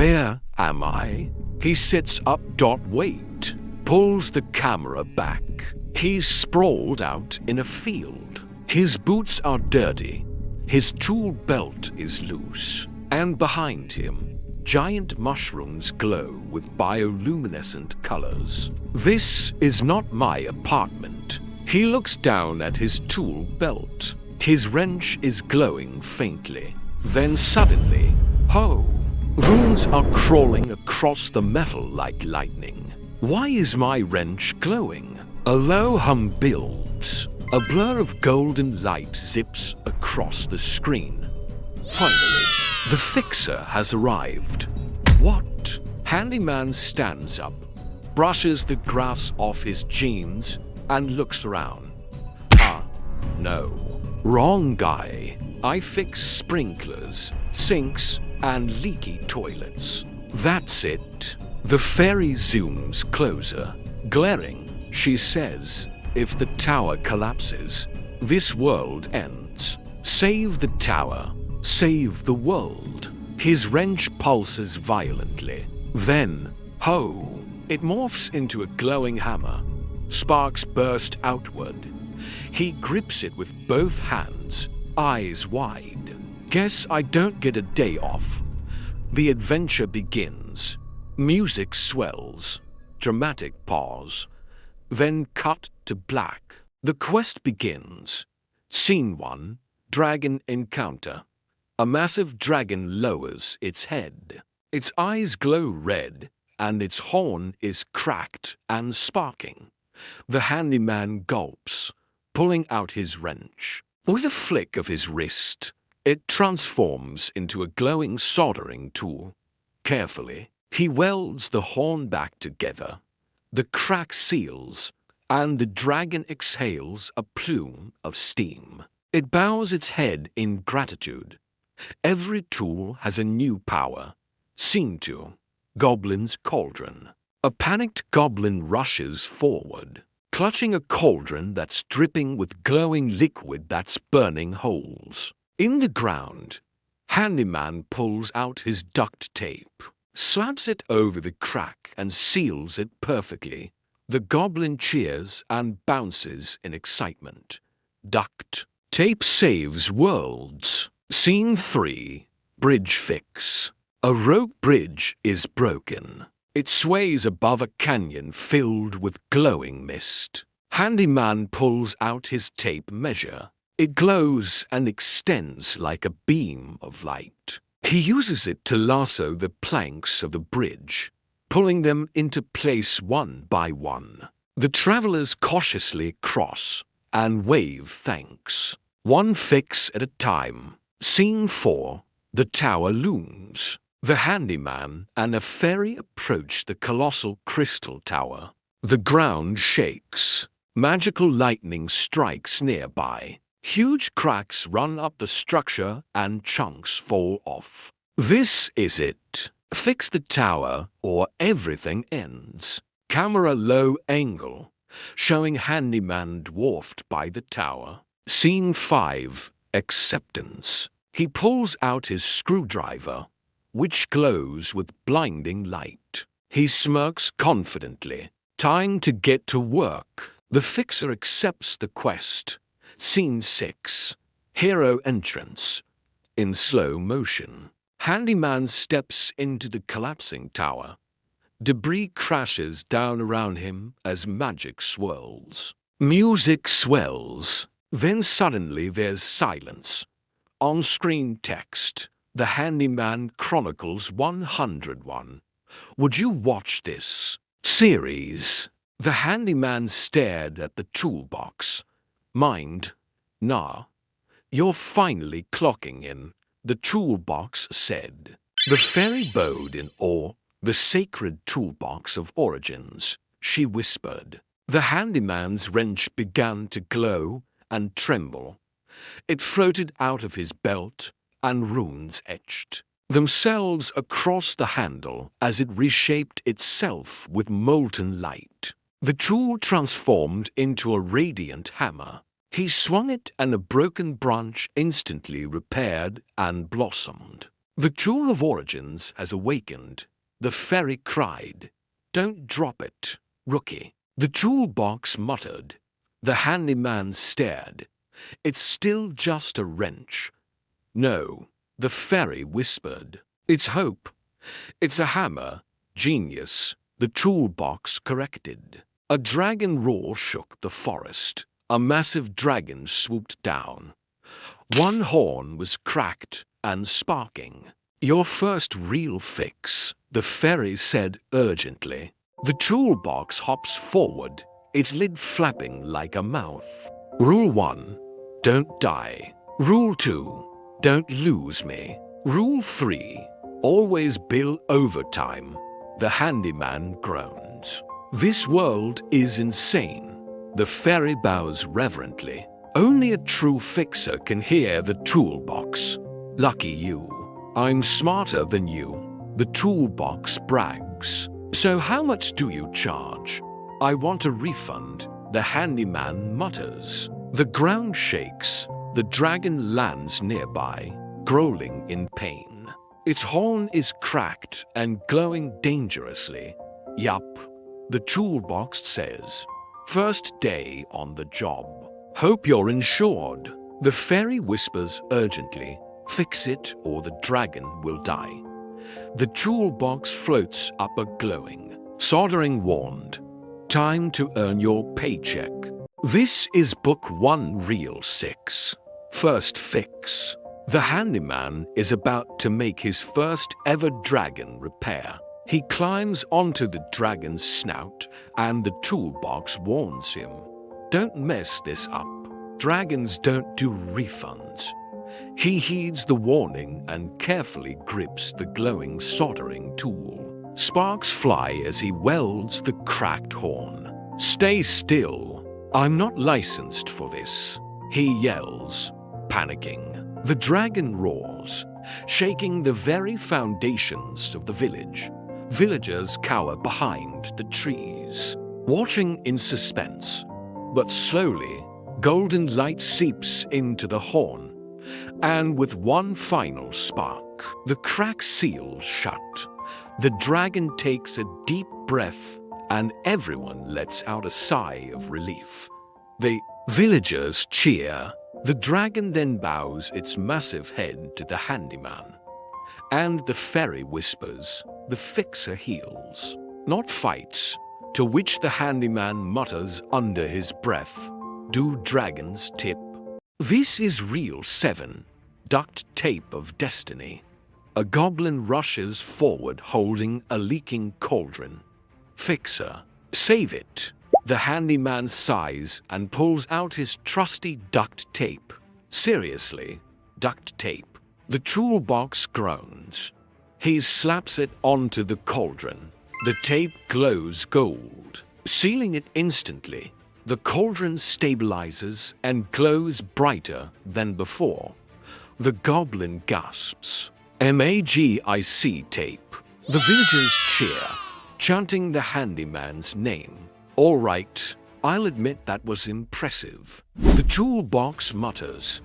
Where am I? He sits up. Wait. Pulls the camera back. He's sprawled out in a field. His boots are dirty. His tool belt is loose. And behind him, giant mushrooms glow with bioluminescent colors. This is not my apartment. He looks down at his tool belt. His wrench is glowing faintly. Then suddenly, ho! Runes are crawling across the metal like lightning. Why is my wrench glowing? A low hum builds. A blur of golden light zips across the screen. Finally, the fixer has arrived. What? Handyman stands up, brushes the grass off his jeans, and looks around. No. Wrong guy. I fix sprinklers, sinks, and leaky toilets. That's it. The fairy zooms closer. Glaring, she says, if the tower collapses, this world ends. Save the tower. Save the world. His wrench pulses violently. Then, ho! It morphs into a glowing hammer. Sparks burst outward. He grips it with both hands, eyes wide. Guess I don't get a day off. The adventure begins. Music swells. Dramatic pause. Then cut to black. The quest begins. Scene 1. Dragon encounter. A massive dragon lowers its head. Its eyes glow red, and its horn is cracked and sparking. The handyman gulps, pulling out his wrench. With a flick of his wrist, it transforms into a glowing soldering tool. Carefully, he welds the horn back together. The crack seals, and the dragon exhales a plume of steam. It bows its head in gratitude. Every tool has a new power. Scene 2. Goblin's cauldron. A panicked goblin rushes forward, clutching a cauldron that's dripping with glowing liquid that's burning holes. In the ground, Handyman pulls out his duct tape, slaps it over the crack and seals it perfectly. The goblin cheers and bounces in excitement. Duct tape saves worlds. Scene 3. Bridge fix. A rope bridge is broken. It sways above a canyon filled with glowing mist. Handyman pulls out his tape measure. It glows and extends like a beam of light. He uses it to lasso the planks of the bridge, pulling them into place one by one. The travelers cautiously cross and wave thanks, one fix at a time. Scene 4. The tower looms. The handyman and a fairy approach the colossal crystal tower. The ground shakes. Magical lightning strikes nearby. Huge cracks run up the structure and chunks fall off. This is it. Fix the tower or everything ends. Camera low angle, showing handyman dwarfed by the tower. Scene 5. Acceptance. He pulls out his screwdriver, which glows with blinding light. He smirks confidently. Time to get to work. The fixer accepts the quest. Scene 6. Hero entrance. In slow motion, Handyman steps into the collapsing tower. Debris crashes down around him as magic swirls. Music swells. Then suddenly there's silence. On-screen text. The Handyman Chronicles 101. Would you watch this series? The handyman stared at the toolbox. Mind? Nah. You're finally clocking in, the toolbox said. The fairy bowed in awe. The sacred toolbox of origins, she whispered. The handyman's wrench began to glow and tremble. It floated out of his belt, and runes etched themselves across the handle as it reshaped itself with molten light. The tool transformed into a radiant hammer. He swung it and a broken branch instantly repaired and blossomed. The tool of origins has awakened. The fairy cried, "Don't drop it, rookie." The toolbox muttered. The handyman stared. "It's still just a wrench." "No," the fairy whispered. "It's hope. It's a hammer. Genius," the toolbox corrected. A dragon roar shook the forest. A massive dragon swooped down. One horn was cracked and sparking. "Your first real fix," the fairy said urgently. The toolbox hops forward, its lid flapping like a mouth. Rule 1, don't die. Rule 2, don't lose me. Rule 3, always bill overtime. The handyman groans. "This world is insane." The fairy bows reverently. "Only a true fixer can hear the toolbox. Lucky you. I'm smarter than you," the toolbox brags. "So how much do you charge?" "I want a refund," the handyman mutters. The ground shakes. The dragon lands nearby, growling in pain. Its horn is cracked and glowing dangerously. "Yup," the toolbox says. "First day on the job. Hope you're insured." The fairy whispers urgently, "Fix it or the dragon will die." The toolbox floats up a glowing, soldering wand. "Time to earn your paycheck." This is Book 1, Reel 6. First Fix. The handyman is about to make his first ever dragon repair. He climbs onto the dragon's snout, and the toolbox warns him, "Don't mess this up. Dragons don't do refunds." He heeds the warning and carefully grips the glowing soldering tool. Sparks fly as he welds the cracked horn. "Stay still. I'm not licensed for this," he yells, panicking. The dragon roars, shaking the very foundations of the village. Villagers cower behind the trees, watching in suspense. But slowly, golden light seeps into the horn, and with one final spark, the crack seals shut. The dragon takes a deep breath, and everyone lets out a sigh of relief. The villagers cheer. The dragon then bows its massive head to the handyman, and the fairy whispers, "The fixer heals, not fights," to which the handyman mutters under his breath, "Do dragons tip?" This is Reel 7, Duct Tape of Destiny. A goblin rushes forward holding a leaking cauldron. "Fixer, save it." The handyman sighs and pulls out his trusty duct tape. "Seriously, duct tape?" The toolbox groans. He slaps it onto the cauldron. The tape glows gold, sealing it instantly. The cauldron stabilizes and glows brighter than before. The goblin gasps. "Magic tape." The villagers cheer, chanting the handyman's name. "All right, I'll admit that was impressive." The toolbox mutters,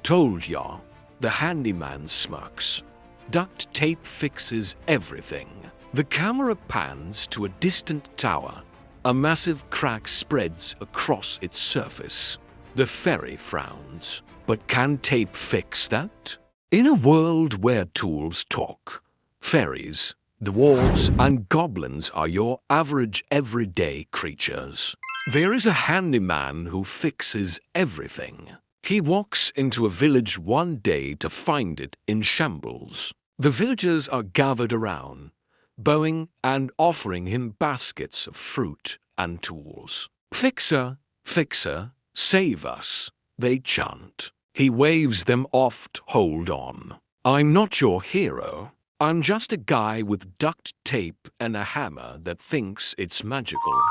"Told ya." The handyman smirks. Duct tape fixes everything. The camera pans to a distant tower. A massive crack spreads across its surface. The fairy frowns. But can tape fix that? In a world where tools talk, fairies, dwarves, and goblins are your average everyday creatures. There is a handyman who fixes everything. He walks into a village one day to find it in shambles. The villagers are gathered around, bowing and offering him baskets of fruit and tools. "Fixer, fixer, save us," they chant. He waves them off to hold on. "I'm not your hero. I'm just a guy with duct tape and a hammer that thinks it's magical."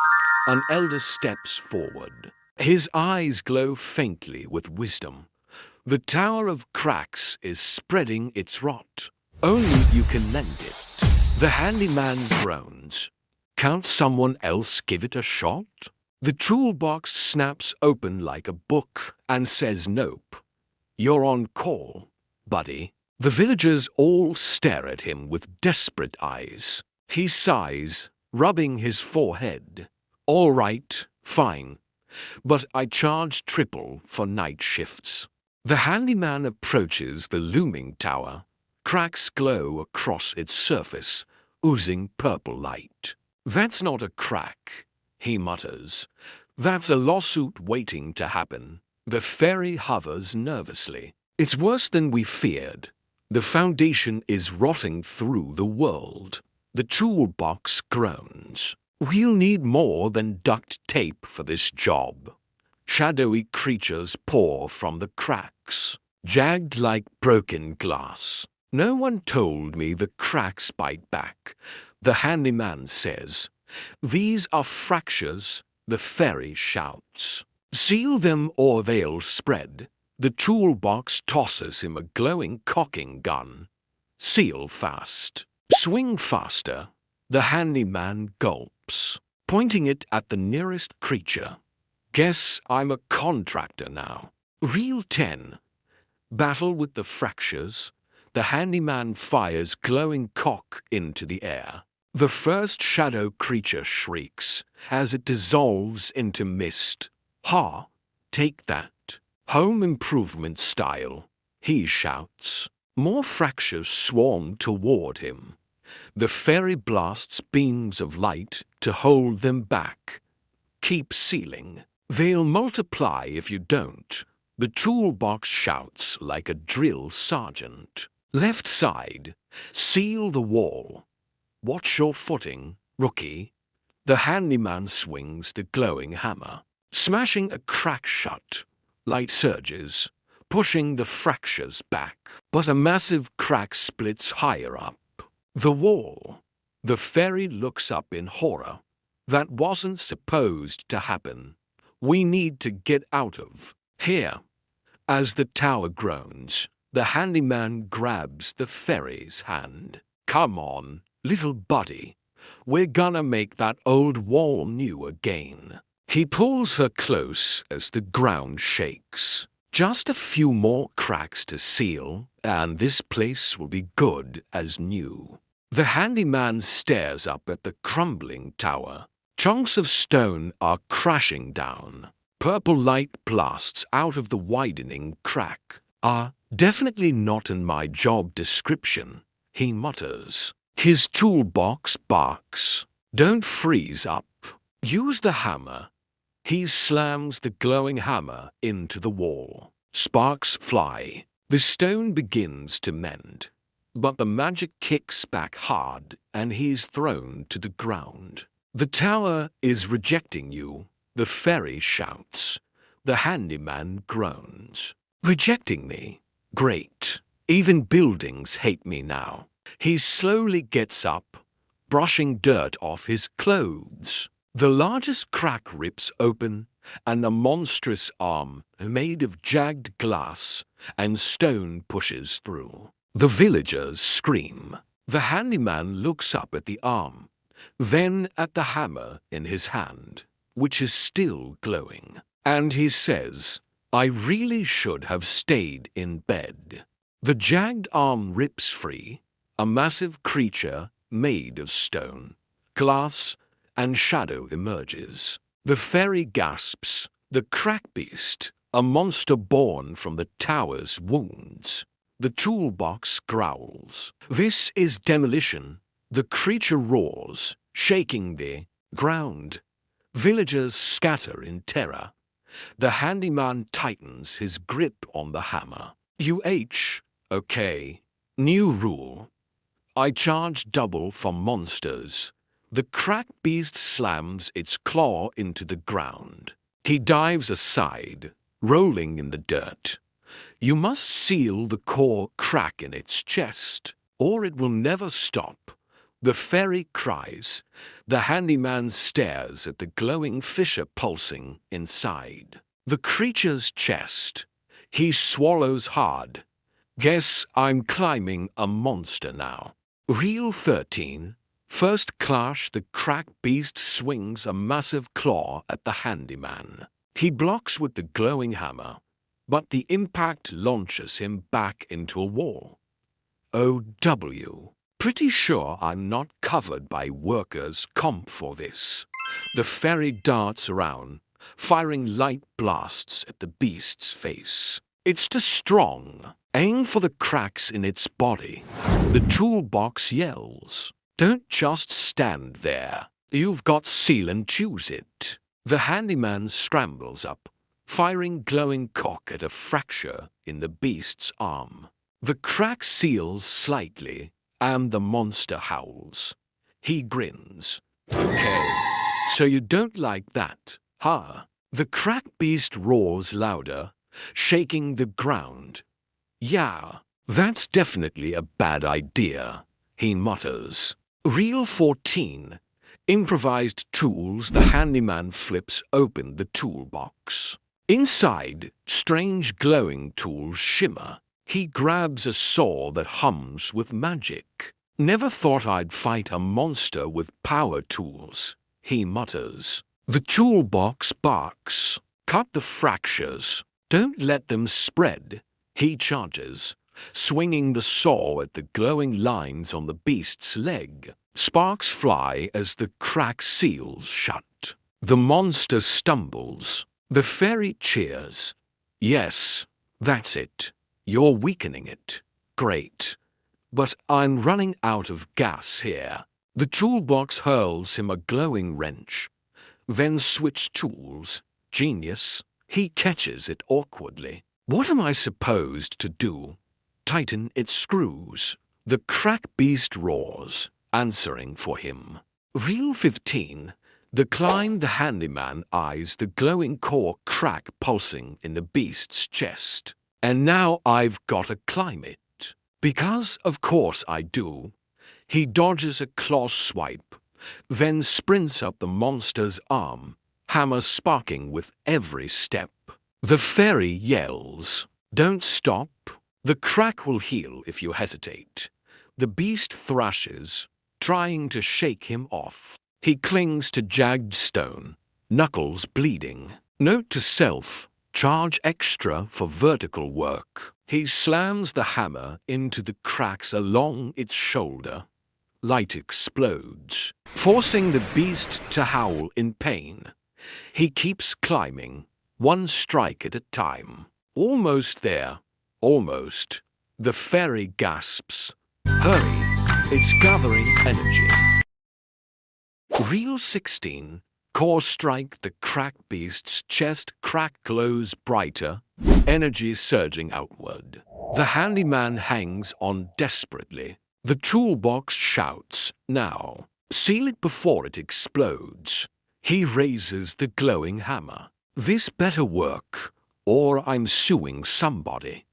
An elder steps forward. His eyes glow faintly with wisdom. The tower of cracks is spreading its rot. Only you can mend it. The handyman groans. "Can't someone else give it a shot?" The toolbox snaps open like a book and says nope. "You're on call, buddy." The villagers all stare at him with desperate eyes. He sighs, rubbing his forehead. All right, fine, but I charge triple for night shifts. The handyman approaches the looming tower. Cracks glow across its surface, oozing purple light. That's not a crack, he mutters. That's a lawsuit waiting to happen. The fairy hovers nervously. It's worse than we feared. The foundation is rotting through the world. The toolbox groans. We'll need more than duct tape for this job. Shadowy creatures pour from the cracks, jagged like broken glass. No one told me the cracks bite back, the handyman says. These are fractures, the fairy shouts. Seal them or they'll spread. The toolbox tosses him a glowing cocking gun. Seal fast. Swing faster. The handyman gulps, pointing it at the nearest creature. Guess I'm a contractor now. Reel 10. Battle with the fractures. The handyman fires glowing cock into the air. The first shadow creature shrieks as it dissolves into mist. Ha! Take that. Home improvement style, he shouts. More fractures swarm toward him. The fairy blasts beams of light to hold them back. Keep sealing. They'll multiply if you don't. The toolbox shouts like a drill sergeant. Left side. Seal the wall. Watch your footing, rookie. The handyman swings the glowing hammer, smashing a crack shut. Light surges, pushing the fractures back. But a massive crack splits higher up. The wall. The fairy looks up in horror. That wasn't supposed to happen. We need to get out of here. As the tower groans, the handyman grabs the fairy's hand. Come on, little buddy. We're gonna make that old wall new again. He pulls her close as the ground shakes. Just a few more cracks to seal, and this place will be good as new. The handyman stares up at the crumbling tower. Chunks of stone are crashing down. Purple light blasts out of the widening crack. Definitely not in my job description, he mutters. His toolbox barks. Don't freeze up. Use the hammer. He slams the glowing hammer into the wall. Sparks fly. The stone begins to mend. But the magic kicks back hard and he's thrown to the ground. The tower is rejecting you, the fairy shouts. The handyman groans. Rejecting me? Great. Even buildings hate me now. He slowly gets up, brushing dirt off his clothes. The largest crack rips open, and a monstrous arm made of jagged glass and stone pushes through. The villagers scream. The handyman looks up at the arm, then at the hammer in his hand, which is still glowing. And he says, I really should have stayed in bed. The jagged arm rips free, a massive creature made of stone, glass, and shadow emerges. The fairy gasps. The crack beast, a monster born from the tower's wounds. The toolbox growls. This is demolition. The creature roars, shaking the ground. Villagers scatter in terror. The handyman tightens his grip on the hammer. Okay. New rule. I charge double for monsters. The crack beast slams its claw into the ground. He dives aside, rolling in the dirt. You must seal the core crack in its chest, or it will never stop. The fairy cries. The handyman stares at the glowing fissure pulsing inside. The creature's chest. He swallows hard. Guess I'm climbing a monster now. Reel 13. First clash, the crack beast swings a massive claw at the handyman. He blocks with the glowing hammer, but the impact launches him back into a wall. OW. Pretty sure I'm not covered by workers' comp for this. The ferry darts around, firing light blasts at the beast's face. It's too strong. Aim for the cracks in its body. The toolbox yells. Don't just stand there. You've got seal and choose it. The handyman scrambles up, firing glowing cock at a fracture in the beast's arm. The crack seals slightly, and the monster howls. He grins. Okay, so you don't like that, huh? The crack beast roars louder, shaking the ground. Yeah, that's definitely a bad idea, he mutters. Reel 14. Improvised tools. The handyman flips open the toolbox. Inside, strange glowing tools shimmer. He grabs a saw that hums with magic. Never thought I'd fight a monster with power tools, he mutters. The toolbox barks. Cut the fractures. Don't let them spread, he charges, swinging the saw at the glowing lines on the beast's leg. Sparks fly as the crack seals shut. The monster stumbles. The fairy cheers. Yes, that's it. You're weakening it. Great. But I'm running out of gas here. The toolbox hurls him a glowing wrench. Then switch tools. Genius. He catches it awkwardly. What am I supposed to do? Tighten its screws. The crack beast roars, answering for him. Reel 15. The climb. The handyman eyes the glowing core crack pulsing in the beast's chest. And now I've got to climb it. Because of course I do. He dodges a claw swipe, then sprints up the monster's arm, hammer sparking with every step. The fairy yells. Don't stop. The crack will heal if you hesitate. The beast thrashes, trying to shake him off. He clings to jagged stone, knuckles bleeding. Note to self, charge extra for vertical work. He slams the hammer into the cracks along its shoulder. Light explodes, forcing the beast to howl in pain. He keeps climbing, one strike at a time. Almost there. Almost. The fairy gasps. Hurry, it's gathering energy. Reel 16. Core strike. The crack beast's chest crack glows brighter, energy surging outward. The handyman hangs on desperately. The toolbox shouts, now. Seal it before it explodes. He raises the glowing hammer. This better work, or I'm suing somebody.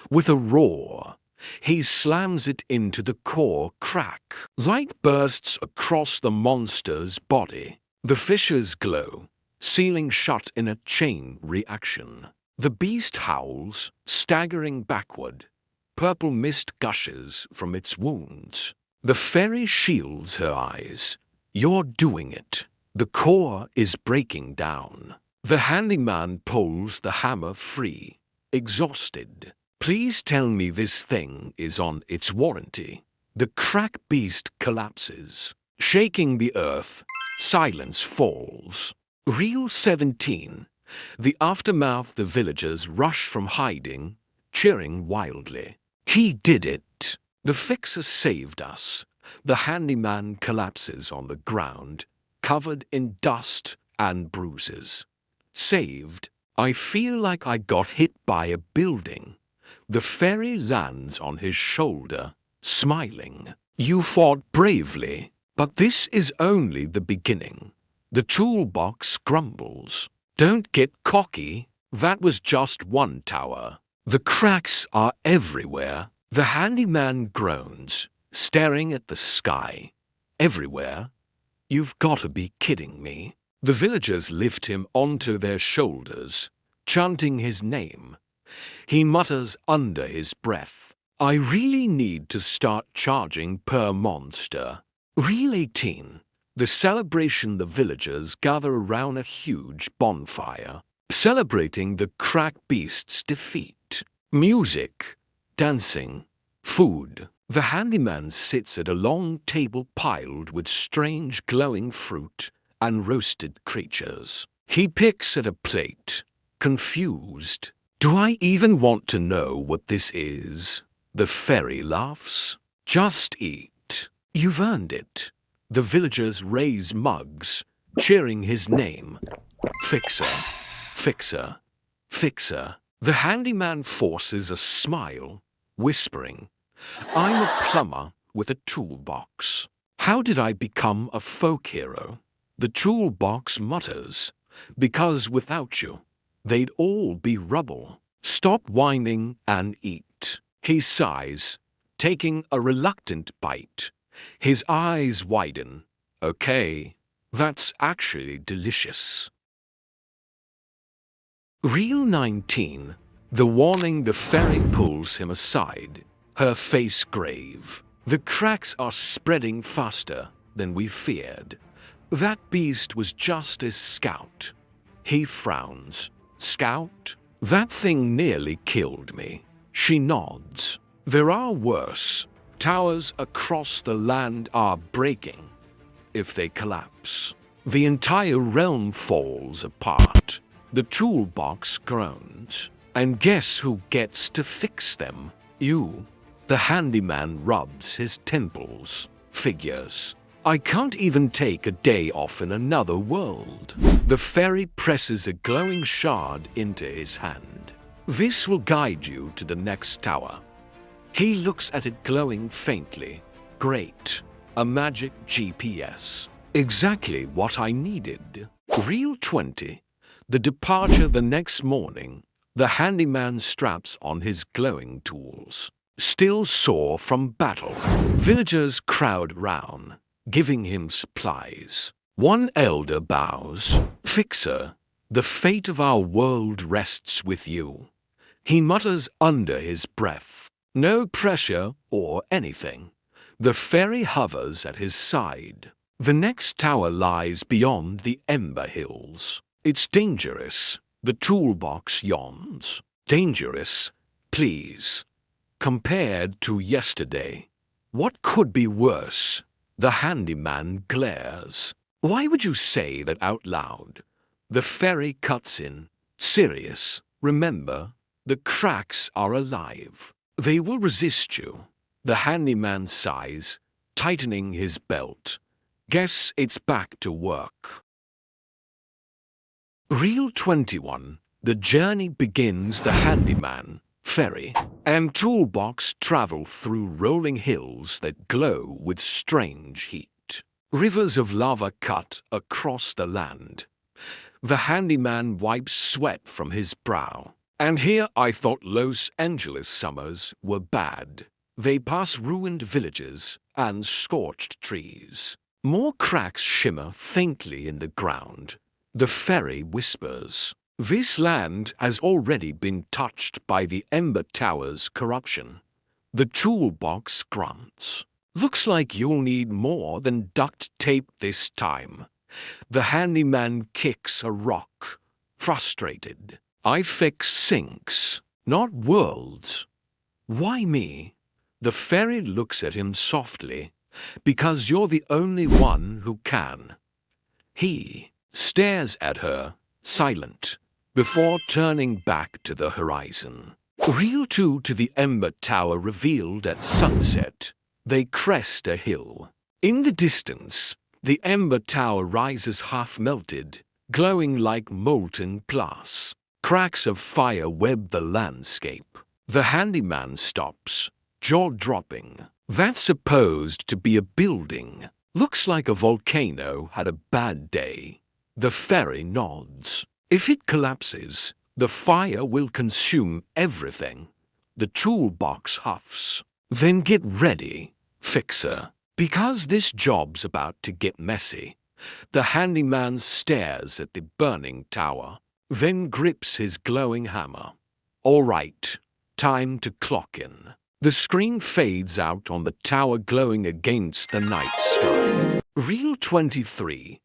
With a roar, he slams it into the core crack. Light bursts across the monster's body. The fissures glow, sealing shut in a chain reaction. The beast howls, staggering backward. Purple mist gushes from its wounds. The fairy shields her eyes. You're doing it. The core is breaking down. The handyman pulls the hammer free, exhausted. Please tell me this thing is on its warranty. The crack beast collapses. Shaking the earth, silence falls. Reel 17. The aftermath. The villagers rush from hiding, cheering wildly. He did it. The fixer saved us. The handyman collapses on the ground, covered in dust and bruises. Saved. I feel like I got hit by a building. The fairy lands on his shoulder, smiling. You fought bravely, but this is only the beginning. The toolbox grumbles. Don't get cocky. That was just one tower. The cracks are everywhere. The handyman groans, staring at the sky. Everywhere? You've got to be kidding me. The villagers lift him onto their shoulders, chanting his name. He mutters under his breath, I really need to start charging per monster. Reel 18. The celebration. The villagers gather around a huge bonfire, celebrating the crack beast's defeat. Music, dancing, food. The handyman sits at a long table piled with strange glowing fruit and roasted creatures. He picks at a plate, confused. Do I even want to know what this is? The fairy laughs. Just eat. You've earned it. The villagers raise mugs, cheering his name. Fixer, fixer, fixer. The handyman forces a smile, whispering, I'm a plumber with a toolbox. How did I become a folk hero? The toolbox mutters, because without you, they'd all be rubble. Stop whining and eat. He sighs, taking a reluctant bite. His eyes widen. Okay, that's actually delicious. Reel 19. The warning the fairy pulls him aside, her face grave. The cracks are spreading faster than we feared. That beast was just a scout. He frowns. Scout? That thing nearly killed me. She nods. There are worse. Towers across the land are breaking. If they collapse, the entire realm falls apart. The toolbox groans. And guess who gets to fix them? You. The handyman rubs his temples. Figures. I can't even take a day off in another world. The fairy presses a glowing shard into his hand. This will guide you to the next tower. He looks at it glowing faintly. Great. A magic GPS. Exactly what I needed. Reel 20. The departure the next morning. The handyman straps on his glowing tools. Still sore from battle. Villagers crowd round, giving him supplies. One elder bows. Fixer, the fate of our world rests with you. He mutters under his breath. No pressure or anything. The fairy hovers at his side. The next tower lies beyond the Ember Hills. It's dangerous. The toolbox yawns. Dangerous, please. Compared to yesterday, what could be worse? The handyman glares. Why would you say that out loud? The fairy cuts in. Serious. Remember, the cracks are alive. They will resist you. The handyman sighs, tightening his belt. Guess it's back to work. Reel 21. The journey begins. The handyman, fairy, and toolbox travel through rolling hills that glow with strange heat. Rivers of lava cut across the land. The handyman wipes sweat from his brow. And here I thought Los Angeles summers were bad. They pass ruined villages and scorched trees. More cracks shimmer faintly in the ground. The fairy whispers, this land has already been touched by the Ember Tower's corruption. The toolbox grunts. Looks like you'll need more than duct tape this time. The handyman kicks a rock, frustrated. I fix sinks, not worlds. Why me? The fairy looks at him softly. Because you're the only one who can. He stares at her, silent, before turning back to the horizon. Reel 2 to the Ember Tower revealed at sunset. They crest a hill. In the distance, the Ember Tower rises half-melted, glowing like molten glass. Cracks of fire web the landscape. The handyman stops, jaw-dropping. That's supposed to be a building. Looks like a volcano had a bad day. The fairy nods. If it collapses, the fire will consume everything. The toolbox huffs. Then get ready, fixer, because this job's about to get messy. The handyman stares at the burning tower, then grips his glowing hammer. All right, time to clock in. The screen fades out on the tower glowing against the night sky. Reel 23.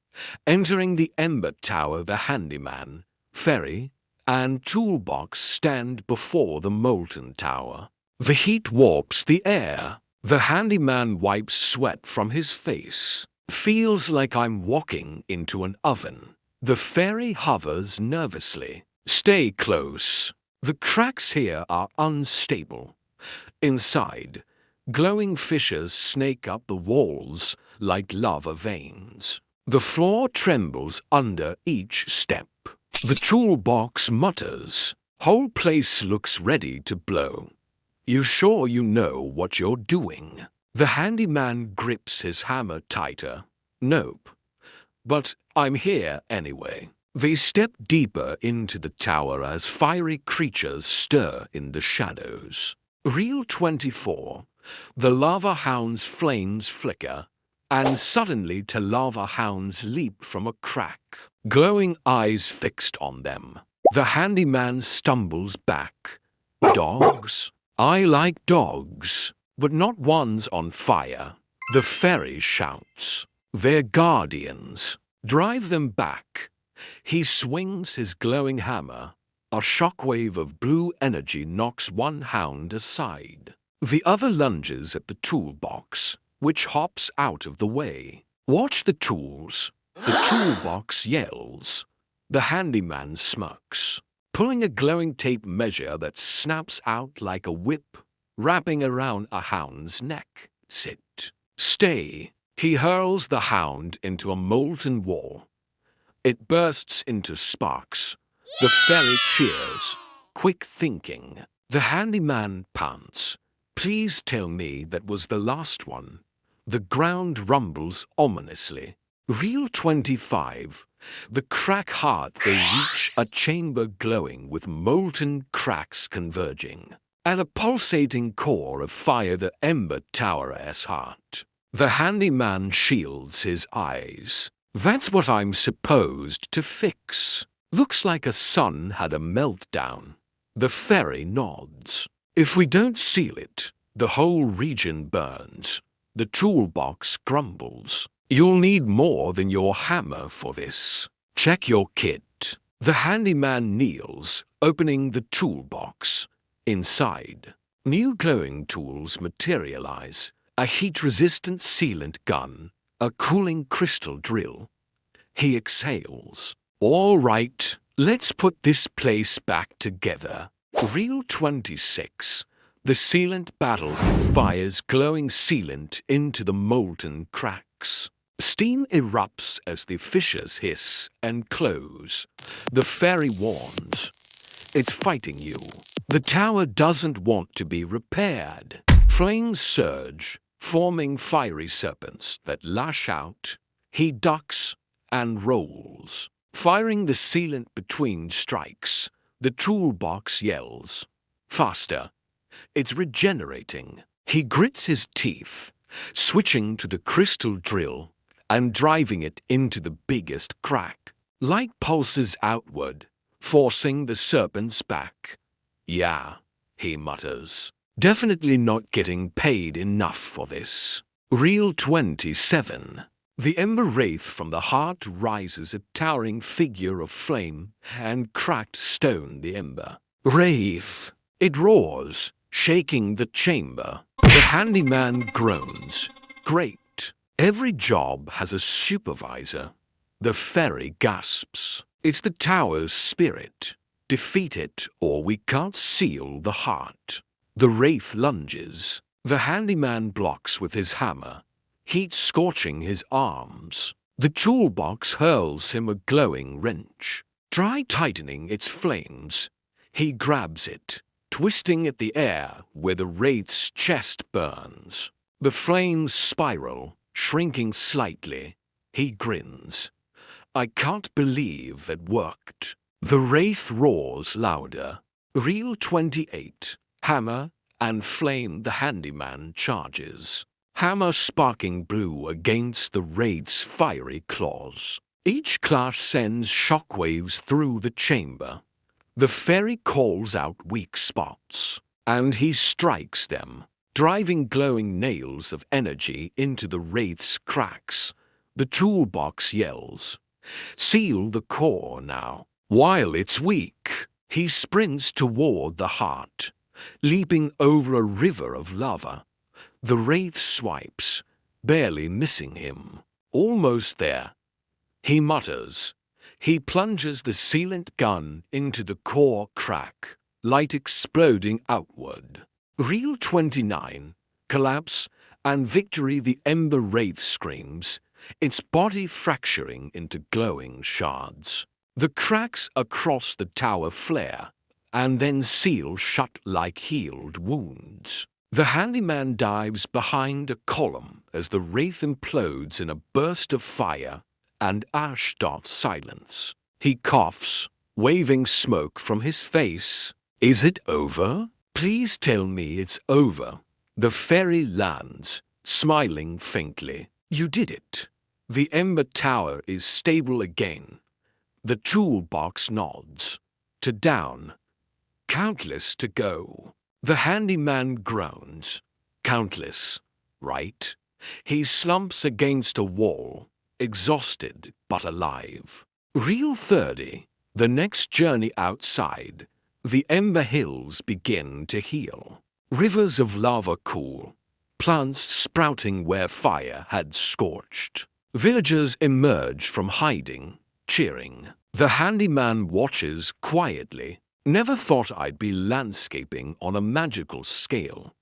Entering the Ember Tower, the handyman, fairy, and toolbox stand before the molten tower. The heat warps the air. The handyman wipes sweat from his face. Feels like I'm walking into an oven. The fairy hovers nervously. Stay close. The cracks here are unstable. Inside, glowing fissures snake up the walls like lava veins. The floor trembles under each step. The toolbox mutters. Whole place looks ready to blow. You sure you know what you're doing? The handyman grips his hammer tighter. Nope. But I'm here anyway. They step deeper into the tower as fiery creatures stir in the shadows. Reel 24. The lava hound's flames flicker, and suddenly two lava hounds leap from a crack, glowing eyes fixed on them. The handyman stumbles back. Dogs? I like dogs, but not ones on fire. The fairy shouts. They're guardians. Drive them back. He swings his glowing hammer. A shockwave of blue energy knocks one hound aside. The other lunges at the toolbox, which hops out of the way. Watch the tools. The toolbox yells. The handyman smirks, pulling a glowing tape measure that snaps out like a whip, wrapping around a hound's neck. Sit. Stay. He hurls the hound into a molten wall. It bursts into sparks. The fairy cheers. Quick thinking. The handyman pants. Please tell me that was the last one. The ground rumbles ominously. Reel 25. The crack heart they reach a chamber glowing with molten cracks converging. At a pulsating core of fire the ember tower-s heart. The handyman shields his eyes. That's what I'm supposed to fix. Looks like a sun had a meltdown. The fairy nods. If we don't seal it, the whole region burns. The toolbox grumbles. You'll need more than your hammer for this. Check your kit. The handyman kneels, opening the toolbox. Inside, new glowing tools materialize. A heat-resistant sealant gun, a cooling crystal drill. He exhales. All right, let's put this place back together. Reel 26. The sealant battle fires glowing sealant into the molten cracks. Steam erupts as the fissures hiss and close. The fairy warns. It's fighting you. The tower doesn't want to be repaired. Flames surge, forming fiery serpents that lash out. He ducks and rolls. Firing the sealant between strikes, the toolbox yells. Faster. It's regenerating. He grits his teeth, switching to the crystal drill and driving it into the biggest crack. Light pulses outward, forcing the serpents back. Yeah, he mutters. Definitely not getting paid enough for this. Reel 27. The ember wraith from the heart rises, a towering figure of flame and cracked stone the ember. Wraith! It roars, shaking the chamber. The handyman groans. Great. Every job has a supervisor. The fairy gasps. It's the tower's spirit. Defeat it or we can't seal the heart. The wraith lunges. The handyman blocks with his hammer, heat scorching his arms. The toolbox hurls him a glowing wrench. Try tightening its flames. He grabs it, twisting at the air where the wraith's chest burns. The flames spiral, shrinking slightly. He grins. I can't believe that worked. The wraith roars louder. Reel 28. Hammer and flame the handyman charges. Hammer sparking blue against the wraith's fiery claws. Each clash sends shockwaves through the chamber. The fairy calls out weak spots, and he strikes them, driving glowing nails of energy into the wraith's cracks. The toolbox yells. Seal the core now. While it's weak, he sprints toward the heart, leaping over a river of lava. The wraith swipes, barely missing him. Almost there. He mutters. He plunges the sealant gun into the core crack, light exploding outward. Reel 29. Collapse and victory. The ember wraith screams, its body fracturing into glowing shards. The cracks across the tower flare, and then seal shut like healed wounds. The handyman dives behind a column as the wraith implodes in a burst of fire and ash dot silence. He coughs, waving smoke from his face. Is it over? Please tell me it's over. The fairy lands, smiling faintly. You did it. The ember tower is stable again. The toolbox nods. To down. Countless to go. The handyman groans. Countless, right? He slumps against a wall, exhausted but alive. Reel 30. The next journey outside. The ember hills begin to heal. Rivers of lava cool. Plants sprouting where fire had scorched. Villagers emerge from hiding, cheering. The handyman watches quietly. Never thought I'd be landscaping on a magical scale.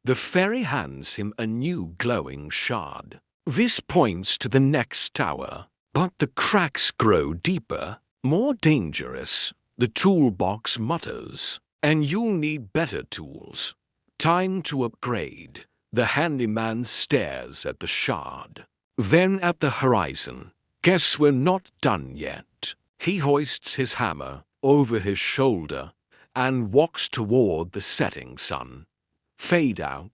The fairy hands him a new glowing shard. This points to the next tower, but the cracks grow deeper, more dangerous. The toolbox mutters, and you'll need better tools. Time to upgrade. The handyman stares at the shard. Then at the horizon. Guess we're not done yet. He hoists his hammer over his shoulder and walks toward the setting sun. Fade out.